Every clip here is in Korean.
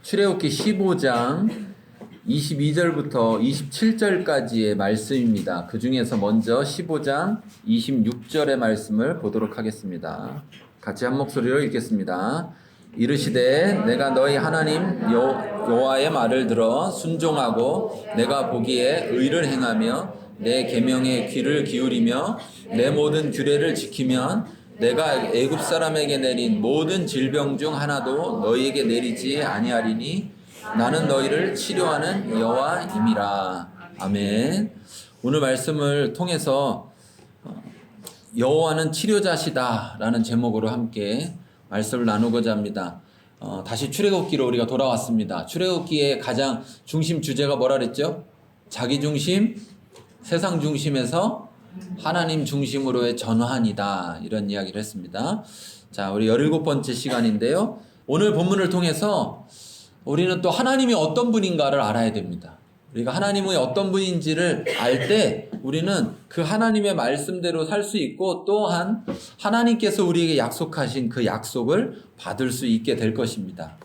출애굽기 15장 22절부터 27절까지의 말씀입니다. 그 중에서 먼저 15장 26절의 말씀을 보도록 하겠습니다. 같이 한 목소리로 읽겠습니다. 이르시되 내가 너희 하나님 여호와의 말을 들어 순종하고 내가 보기에 의를 행하며 내 계명에 귀를 기울이며 내 모든 규례를 지키면 내가 애굽 사람에게 내린 모든 질병 중 하나도 너희에게 내리지 아니하리니 나는 너희를 치료하는 여호와임이라. 아멘. 오늘 말씀을 통해서 여호와는 치료자시다 라는 제목으로 함께 말씀을 나누고자 합니다. 다시 출애굽기로 우리가 돌아왔습니다. 출애굽기의 가장 중심 주제가 뭐라 그랬죠? 자기 중심, 세상 중심에서 하나님 중심으로의 전환이다, 이런 이야기를 했습니다. 자, 우리 17번째 시간인데요. 오늘 본문을 통해서 우리는 또 하나님이 어떤 분인가를 알아야 됩니다. 우리가 하나님이 어떤 분인지를 알 때 우리는 그 하나님의 말씀대로 살 수 있고, 또한 하나님께서 우리에게 약속하신 그 약속을 받을 수 있게 될 것입니다.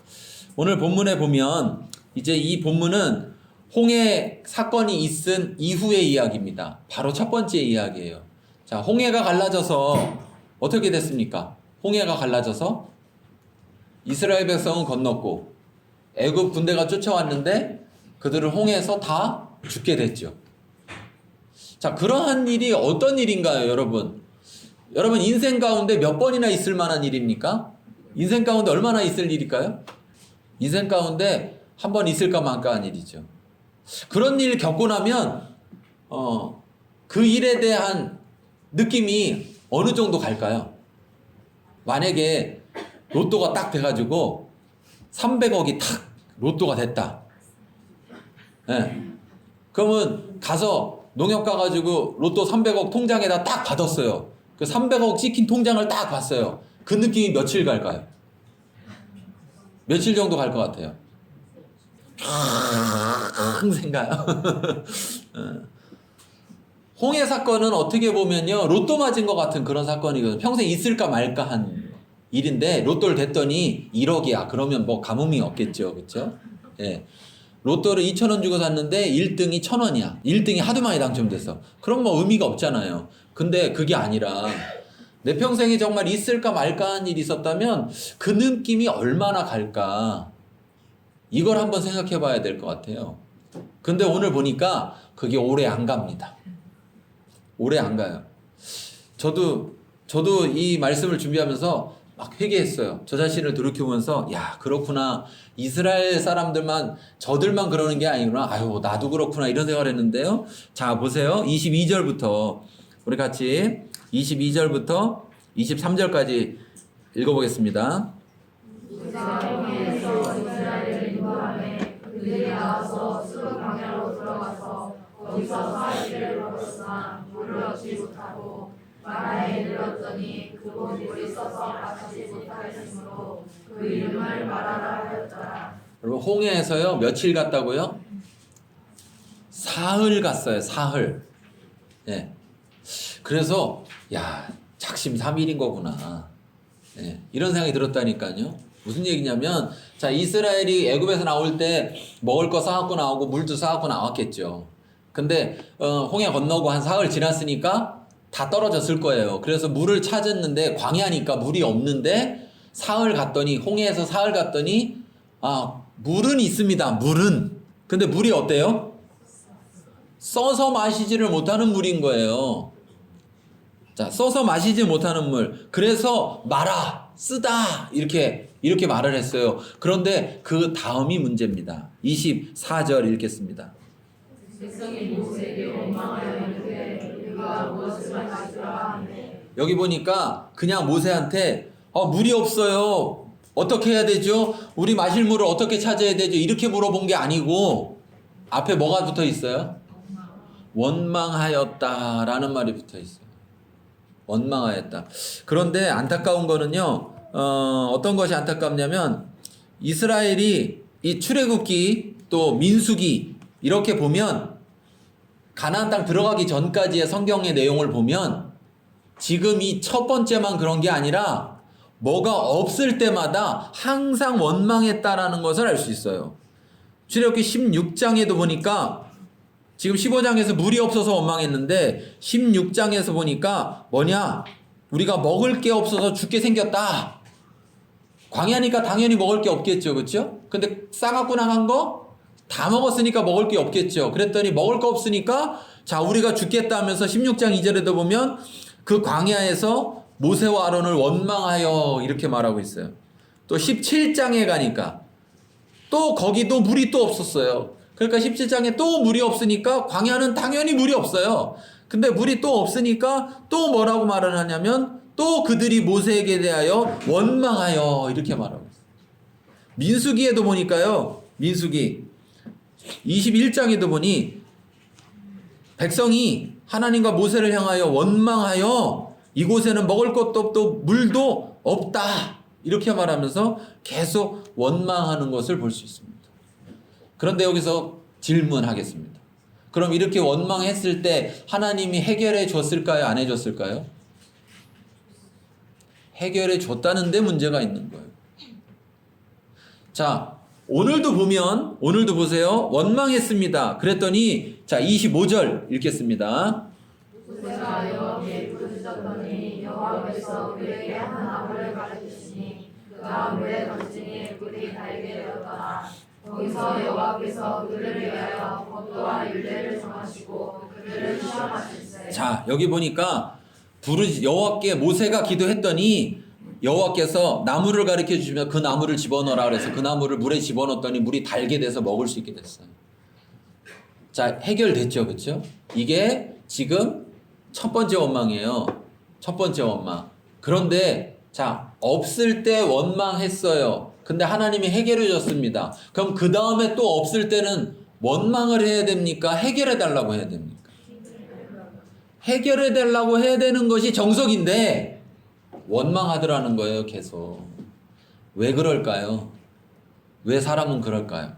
오늘 본문에 보면 이제 이 본문은 홍해 사건이 있은 이후의 이야기입니다. 바로 첫 번째 이야기예요. 자, 홍해가 갈라져서 어떻게 됐습니까? 홍해가 갈라져서 이스라엘 백성은 건넜고 애굽 군대가 쫓아왔는데 그들을 홍해에서 다 죽게 됐죠. 자, 그러한 일이 어떤 일인가요, 여러분? 여러분, 인생 가운데 몇 번이나 있을 만한 일입니까? 인생 가운데 얼마나 있을 일일까요? 인생 가운데 한 번 있을까 말까 한 일이죠. 그런 일 겪고 나면 그 일에 대한 느낌이 어느 정도 갈까요? 만약에 로또가 딱 돼가지고 300억이 탁 로또가 됐다. 네. 그러면 가서 농협 가가지고 로또 300억 통장에다 딱 받았어요. 그 300억 찍힌 통장을 딱 봤어요. 그 느낌이 며칠 갈까요? 며칠 정도 갈 것 같아요? 평생가요? 홍해 사건은 어떻게 보면요, 로또 맞은 것 같은 그런 사건이거든요. 평생 있을까 말까 한 일인데 로또를 댔더니 1억이야. 그러면 뭐 가뭄이 없겠죠, 그렇죠? 예. 로또를 2,000원 주고 샀는데 1등이 1,000원이야. 1등이 하도 많이 당첨됐어. 그럼 뭐 의미가 없잖아요. 근데 그게 아니라 내 평생에 정말 있을까 말까 한 일이 있었다면 그 느낌이 얼마나 갈까, 이걸 한번 생각해 봐야 될 것 같아요. 근데 오늘 보니까 그게 오래 안 갑니다. 오래 안 가요. 저도 이 말씀을 준비하면서 막 회개했어요. 저 자신을 돌이켜보면서, 야, 그렇구나. 이스라엘 사람들만, 저들만 그러는 게 아니구나. 아유, 나도 그렇구나. 이런 생각을 했는데요. 자, 보세요. 22절부터, 우리 같이 22절부터 23절까지 읽어보겠습니다. 그들이 나와서 수르 광야로 들어가서 거기서 40일을 걸었으나 물을 얻지 못하고 마라에 이르렀더니 그곳 물이 써서 마시지 못하였으므로 그 이름을 마라라 하였더라. 여러분, 홍해에서요 며칠 갔다고요? 사흘 갔어요. 사흘. 예. 그래서 야, 작심 3일인 거구나. 예. 이런 생각이 들었다니까요. 무슨 얘기냐면, 자, 이스라엘이 애굽에서 나올 때 먹을 거 싸갖고 나오고 물도 싸갖고 나왔겠죠. 근데 홍해 건너고 한 사흘 지났으니까 다 떨어졌을 거예요. 그래서 물을 찾았는데 광야니까 물이 없는데 사흘 갔더니, 홍해에서 사흘 갔더니 물은 있습니다. 물은. 근데 물이 어때요? 써서 마시지를 못하는 물인 거예요. 자, 써서 마시지 못하는 물. 그래서 마라, 쓰다, 이렇게 말을 했어요. 그런데 그 다음이 문제입니다. 24절 읽겠습니다. 백성이 모세에게 원망하여 이르되 그가 무엇을 마시라 하네. 여기 보니까 그냥 모세한테 물이 없어요. 어떻게 해야 되죠? 우리 마실 물을 어떻게 찾아야 되죠? 이렇게 물어본 게 아니고 앞에 뭐가 붙어 있어요? 원망하였다라는 말이 붙어 있어요. 원망하였다. 그런데 안타까운 거는요, 어떤 것이 안타깝냐면, 이스라엘이 이 출애굽기 또 민수기 이렇게 보면, 가나안 땅 들어가기 전까지의 성경의 내용을 보면 지금 이 첫 번째만 그런 게 아니라 뭐가 없을 때마다 항상 원망했다라는 것을 알 수 있어요. 출애굽기 16장에도 보니까 지금 15장에서 물이 없어서 원망했는데 16장에서 보니까 뭐냐? 우리가 먹을 게 없어서 죽게 생겼다. 광야니까 당연히 먹을 게 없겠죠. 그렇죠? 근데 싸갖고 나간 거 다 먹었으니까 먹을 게 없겠죠. 그랬더니 먹을 거 없으니까 자, 우리가 죽겠다 하면서 16장 2절에도 보면 그 광야에서 모세와 아론을 원망하여 이렇게 말하고 있어요. 또 17장에 가니까 또 거기도 물이 또 없었어요. 그러니까 17장에 또 물이 없으니까 광야는 당연히 물이 없어요. 근데 물이 또 없으니까 또 뭐라고 말을 하냐면 또 그들이 모세에게 대하여 원망하여 이렇게 말하고 있어요. 민수기에도 보니까요. 민수기 21장에도 보니 백성이 하나님과 모세를 향하여 원망하여 이곳에는 먹을 것도 없고 물도 없다. 이렇게 말하면서 계속 원망하는 것을 볼 수 있습니다. 그런데 여기서 질문하겠습니다. 그럼 이렇게 원망했을 때 하나님이 해결해 줬을까요? 안 해줬을까요? 해결해 줬다는데 문제가 있는 거예요. 자, 오늘도 보세요. 원망했습니다. 그랬더니 자 25절 읽겠습니다. 모세가 여호와께 부르짖었더니 여호와께서 그에게 한 나무를 가르치시니 그가 물에 던지니 물이 달게 되었더라. 거기서 여호와께서 그들을 위하여 법도와 율례를 정하시고 그들을 시험하실세. 자, 여기 보니까 여호와께 모세가 기도했더니 여호와께서 나무를 가르쳐 주시면 그 나무를 집어넣으라 그래서 그 나무를 물에 집어넣었더니 물이 달게 돼서 먹을 수 있게 됐어요. 자, 해결됐죠. 그렇죠? 이게 지금 첫 번째 원망이에요. 첫 번째 원망. 그런데 자, 없을 때 원망했어요. 근데 하나님이 해결해 줬습니다. 그럼 그 다음에 또 없을 때는 원망을 해야 됩니까? 해결해 달라고 해야 됩니까? 해결해 달라고 해야 되는 것이 정석인데 원망하더라는 거예요. 계속. 왜 그럴까요? 왜 사람은 그럴까요?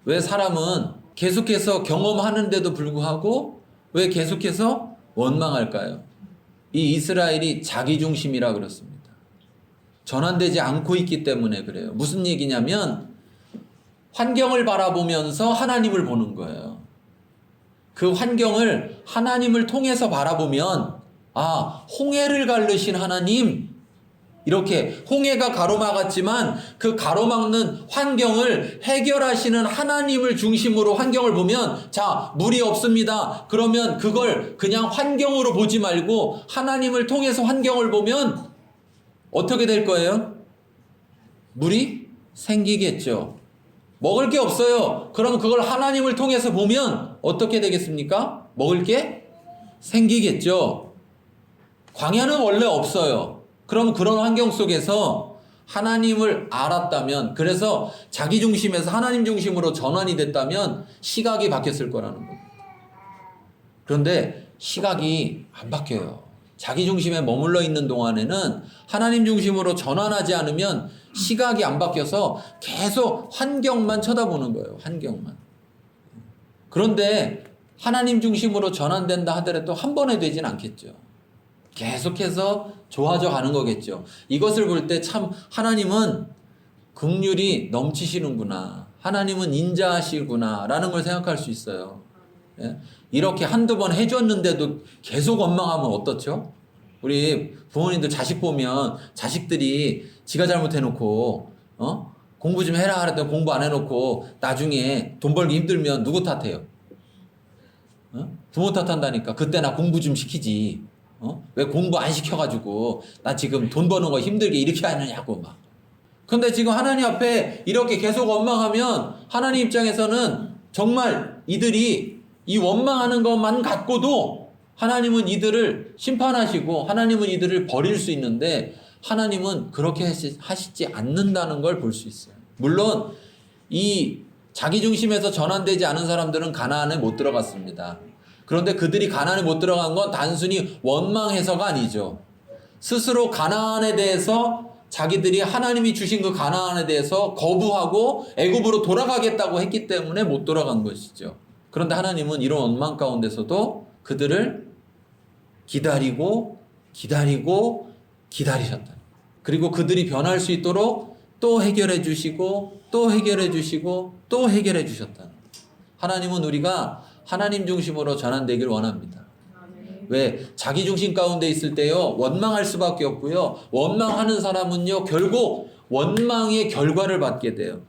왜 사람은 계속해서 경험하는데도 불구하고 왜 계속해서 원망할까요? 이 이스라엘이 자기중심이라 그렇습니다. 전환되지 않고 있기 때문에 그래요. 무슨 얘기냐면 환경을 바라보면서 하나님을 보는 거예요. 그 환경을 하나님을 통해서 바라보면 아, 홍해를 가르신 하나님, 이렇게 홍해가 가로막았지만 그 가로막는 환경을 해결하시는 하나님을 중심으로 환경을 보면 자, 물이 없습니다. 그러면 그걸 그냥 환경으로 보지 말고 하나님을 통해서 환경을 보면 어떻게 될 거예요? 물이 생기겠죠. 먹을 게 없어요. 그럼 그걸 하나님을 통해서 보면 어떻게 되겠습니까? 먹을 게 생기겠죠. 광야는 원래 없어요. 그럼 그런 환경 속에서 하나님을 알았다면, 그래서 자기 중심에서 하나님 중심으로 전환이 됐다면 시각이 바뀌었을 거라는 겁니다. 그런데 시각이 안 바뀌어요. 자기 중심에 머물러 있는 동안에는 하나님 중심으로 전환하지 않으면 시각이 안 바뀌어서 계속 환경만 쳐다보는 거예요. 환경만. 그런데 하나님 중심으로 전환된다 하더라도 한 번에 되진 않겠죠. 계속해서 좋아져 가는 거겠죠. 이것을 볼 때 참 하나님은 긍휼이 넘치시는구나. 하나님은 인자하시구나 라는 걸 생각할 수 있어요. 예? 이렇게 한두 번 해줬는데도 계속 원망하면 어떻죠? 우리 부모님들 자식 보면 자식들이 지가 잘못해놓고 공부 좀 해라 하랬더니 공부 안 해놓고 나중에 돈 벌기 힘들면 누구 탓해요? 부모 탓한다니까. 그때 나 공부 좀 시키지. 왜 공부 안 시켜가지고 나 지금 돈 버는 거 힘들게 이렇게 하느냐고 막. 근데 지금 하나님 앞에 이렇게 계속 원망하면 하나님 입장에서는 정말 이들이 이 원망하는 것만 갖고도 하나님은 이들을 심판하시고 하나님은 이들을 버릴 수 있는데 하나님은 그렇게 하시지 않는다는 걸 볼 수 있어요. 물론 이 자기 중심에서 전환되지 않은 사람들은 가나안에 못 들어갔습니다. 그런데 그들이 가나안에 못 들어간 건 단순히 원망해서가 아니죠. 스스로 가나안에 대해서 자기들이 하나님이 주신 그 가나안에 대해서 거부하고 애굽으로 돌아가겠다고 했기 때문에 못 돌아간 것이죠. 그런데 하나님은 이런 원망 가운데서도 그들을 기다리셨다. 그리고 그들이 변할 수 있도록 또 해결해 주시고 또 해결해 주시고 또 해결해 주셨다. 하나님은 우리가 하나님 중심으로 전환되길 원합니다. 왜? 자기 중심 가운데 있을 때요, 원망할 수밖에 없고요, 원망하는 사람은요, 결국 원망의 결과를 받게 돼요.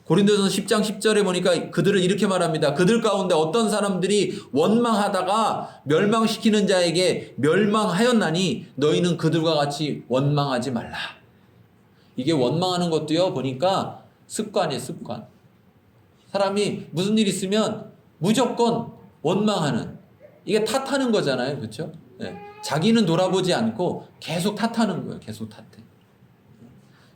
고린도전서 10장 10절에 보니까 그들을 이렇게 말합니다. 그들 가운데 어떤 사람들이 원망하다가 멸망시키는 자에게 멸망하였나니 너희는 그들과 같이 원망하지 말라. 이게 원망하는 것도요, 보니까 습관이에요, 습관. 사람이 무슨 일 있으면 무조건 원망하는, 이게 탓하는 거잖아요. 그렇죠? 네. 자기는 돌아보지 않고 계속 탓하는 거예요. 계속 탓해.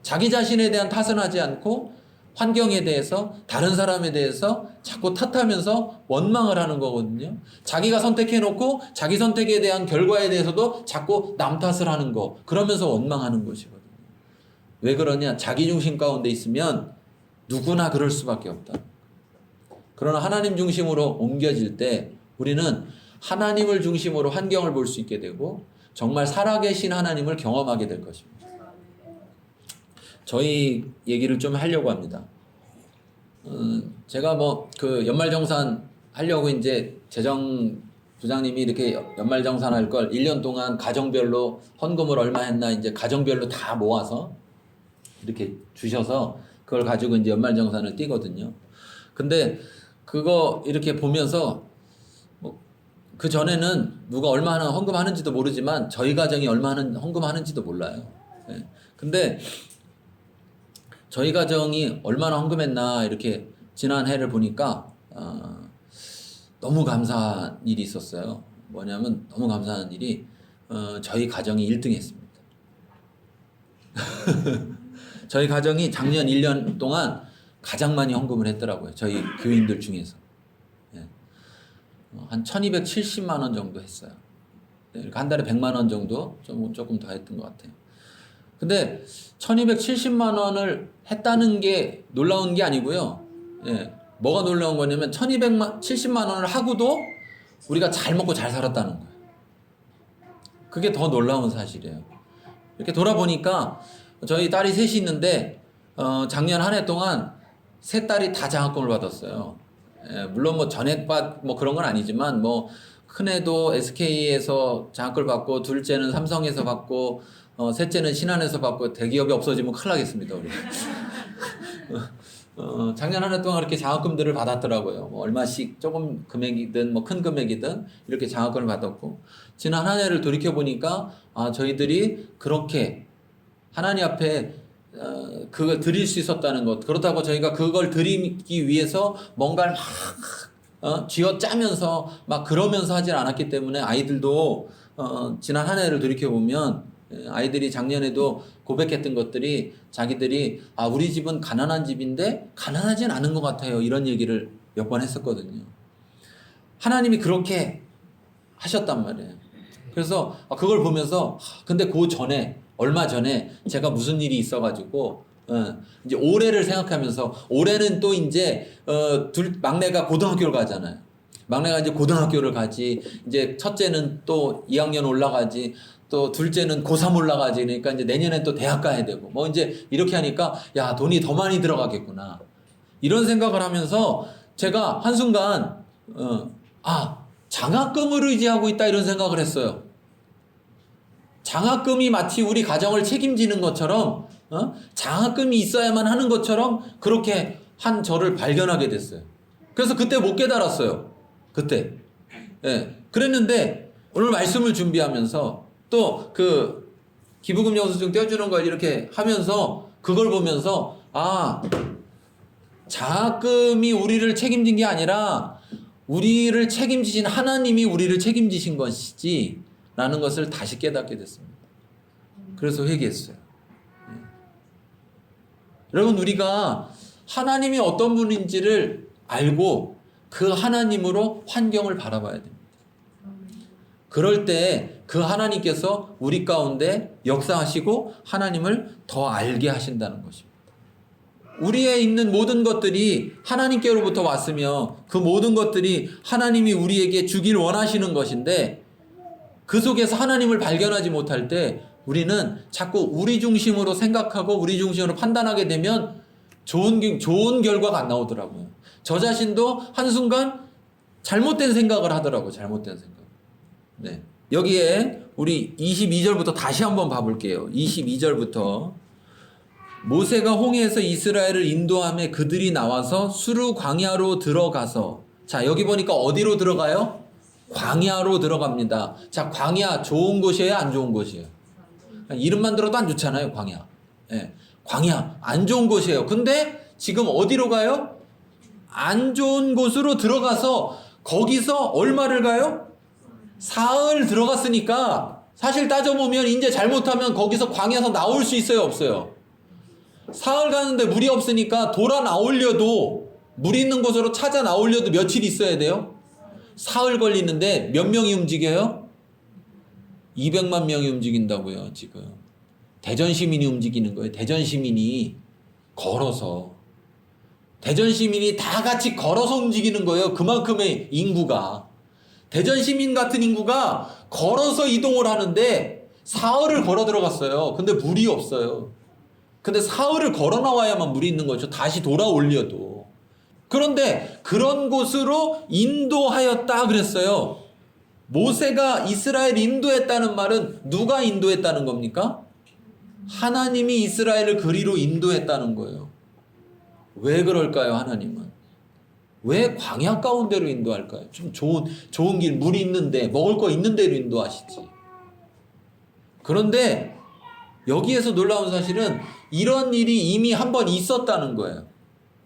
자기 자신에 대한 탓은 하지 않고 환경에 대해서, 다른 사람에 대해서 자꾸 탓하면서 원망을 하는 거거든요. 자기가 선택해놓고 자기 선택에 대한 결과에 대해서도 자꾸 남 탓을 하는 거, 그러면서 원망하는 것이거든요. 왜 그러냐? 자기 중심 가운데 있으면 누구나 그럴 수밖에 없다. 그러나 하나님 중심으로 옮겨질 때 우리는 하나님을 중심으로 환경을 볼 수 있게 되고 정말 살아계신 하나님을 경험하게 될 것입니다. 저희 얘기를 좀 하려고 합니다. 제가 그 연말정산 하려고 이제 재정부장님이 이렇게 연말정산 할 걸 1년 동안 가정별로 헌금을 얼마 했나 이제 가정별로 다 모아서 이렇게 주셔서 그걸 가지고 이제 연말정산을 띄거든요. 근데 그거 이렇게 보면서 그 전에는 누가 얼마나 헌금하는지도 모르지만 저희 가정이 얼마나 헌금하는지도 몰라요. 네. 근데 저희 가정이 얼마나 헌금했나 이렇게 지난 해를 보니까 너무 감사한 일이 있었어요. 뭐냐면 너무 감사한 일이 저희 가정이 1등 했습니다. 저희 가정이 작년 1년 동안 가장 많이 헌금을 했더라고요. 저희 교인들 중에서. 한 1270만 원 정도 했어요. 한 달에 100만 원 정도 조금 더 했던 것 같아요. 근데 1270만 원을 했다는 게 놀라운 게 아니고요. 뭐가 놀라운 거냐면 1270만 원을 하고도 우리가 잘 먹고 잘 살았다는 거예요. 그게 더 놀라운 사실이에요. 이렇게 돌아보니까 저희 딸이 셋이 있는데 작년 한 해 동안 세 딸이 다 장학금을 받았어요. 물론 뭐 전액받 그런 건 아니지만 큰애도 SK에서 장학금을 받고 둘째는 삼성에서 받고 셋째는 신한에서 받고 대기업이 없어지면 큰일 나겠습니다 우리. 작년 한 해 동안 그렇게 장학금들을 받았더라고요. 얼마씩 조금 금액이든 큰 금액이든 이렇게 장학금을 받았고 지난 한 해를 돌이켜 보니까 저희들이 그렇게 하나님 앞에 그걸 드릴 수 있었다는 것, 그렇다고 저희가 그걸 드리기 위해서 뭔가를 막 쥐어짜면서 막 그러면서 하질 않았기 때문에 아이들도 지난 한 해를 돌이켜보면 아이들이 작년에도 고백했던 것들이 자기들이 우리 집은 가난한 집인데 가난하진 않은 것 같아요 이런 얘기를 몇 번 했었거든요. 하나님이 그렇게 하셨단 말이에요. 그래서 그걸 보면서 근데 그 전에 얼마 전에 제가 무슨 일이 있어가지고 이제 올해를 생각하면서 올해는 또 이제 막내가 고등학교를 가잖아요. 막내가 이제 고등학교를 가지, 이제 첫째는 또 2학년 올라가지, 또 둘째는 고3 올라가지. 그러니까 이제 내년엔 또 대학 가야 되고 이제 이렇게 하니까 야 돈이 더 많이 들어가겠구나 이런 생각을 하면서 제가 한순간 장학금을 의지하고 있다 이런 생각을 했어요. 장학금이 마치 우리 가정을 책임지는 것처럼 장학금이 있어야만 하는 것처럼 그렇게 한 저를 발견하게 됐어요. 그래서 그때 못 깨달았어요. 그때. 그랬는데 오늘 말씀을 준비하면서 또 그 기부금 영수증 떼어주는 걸 이렇게 하면서 그걸 보면서 장학금이 우리를 책임진 게 아니라 우리를 책임지신 하나님이 우리를 책임지신 것이지 라는 것을 다시 깨닫게 됐습니다. 그래서 회개했어요. 여러분 우리가 하나님이 어떤 분인지를 알고 그 하나님으로 환경을 바라봐야 됩니다. 그럴 때 그 하나님께서 우리 가운데 역사하시고 하나님을 더 알게 하신다는 것입니다. 우리에 있는 모든 것들이 하나님께로부터 왔으며 그 모든 것들이 하나님이 우리에게 주길 원하시는 것인데 그 속에서 하나님을 발견하지 못할 때 우리는 자꾸 우리 중심으로 생각하고 우리 중심으로 판단하게 되면 좋은 결과가 안 나오더라고요. 저 자신도 한순간 잘못된 생각을 하더라고요. 잘못된 생각. 네. 여기에 우리 22절부터 다시 한번 봐볼게요. 22절부터 모세가 홍해에서 이스라엘을 인도하며 그들이 나와서 수르 광야로 들어가서, 자 여기 보니까 어디로 들어가요? 광야로 들어갑니다. 자, 광야 좋은 곳이에요, 안 좋은 곳이에요? 이름만 들어도 안 좋잖아요, 광야. 예, 광야 안 좋은 곳이에요. 근데 지금 어디로 가요? 안 좋은 곳으로 들어가서 거기서 얼마를 가요? 사흘 들어갔으니까 사실 따져보면 이제 잘못하면 거기서 광야에서 나올 수 있어요, 없어요? 사흘 가는데 물이 없으니까 돌아 나오려도, 물 있는 곳으로 찾아 나오려도 며칠 있어야 돼요? 사흘 걸리는데 몇 명이 움직여요? 200만 명이 움직인다고요. 지금 대전 시민이 움직이는 거예요. 대전 시민이 걸어서, 대전 시민이 다 같이 걸어서 움직이는 거예요. 그만큼의 인구가, 대전 시민 같은 인구가 걸어서 이동을 하는데 사흘을 걸어 들어갔어요. 근데 물이 없어요. 근데 사흘을 걸어 나와야만 물이 있는 거죠. 다시 돌아올려도. 그런데 그런 곳으로 인도하였다 그랬어요. 모세가 이스라엘 인도했다는 말은 누가 인도했다는 겁니까? 하나님이 이스라엘을 그리로 인도했다는 거예요. 왜 그럴까요, 하나님은? 왜 광야 가운데로 인도할까요? 좀 좋은 길, 물이 있는데, 먹을 거 있는 데로 인도하시지. 그런데 여기에서 놀라운 사실은 이런 일이 이미 한 번 있었다는 거예요.